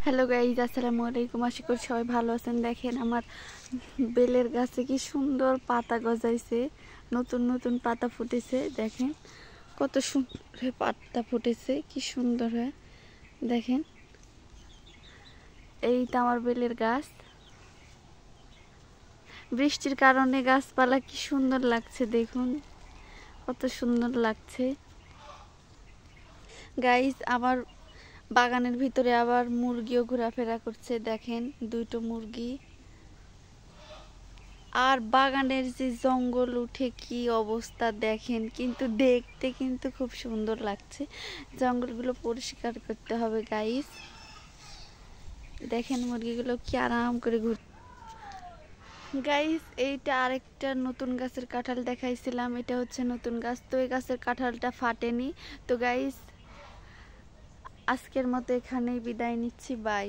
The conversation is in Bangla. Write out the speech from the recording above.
হ্যালো গাইজ, আসসালামু আলাইকুম। আশা করি সবাই ভালো আছেন। দেখেন আমার বেলের গাছে কি সুন্দর পাতা গজাইছে, নতুন নতুন পাতা ফুটেছে। দেখেন কত সুন্দর পাতা ফুটেছে, কি সুন্দর হয়। দেখেন এইটা আমার বেলের গাছ। বৃষ্টির কারণে গাছপালা কি সুন্দর লাগছে, দেখুন কত সুন্দর লাগছে গাইজ। আমার বাগানের ভিতরে আবার মুরগিও ঘোরাফেরা করছে। দেখেন দুটো মুরগি। আর বাগানের যে জঙ্গল উঠে কি অবস্থা দেখেন, কিন্তু দেখতে কিন্তু খুব সুন্দর লাগছে। জঙ্গলগুলো পরিষ্কার করতে হবে গাইস। দেখেন মুরগিগুলো কি আরাম করে ঘুর। গাইস এইটা আরেকটা নতুন গাছের কাঁঠাল দেখাইছিলাম, এটা হচ্ছে নতুন গাছ। তো এই গাছের কাঁঠালটা ফাটেনি। তো গাইস আজকের মতো এখানেই বিদায় নিচ্ছি, বাই।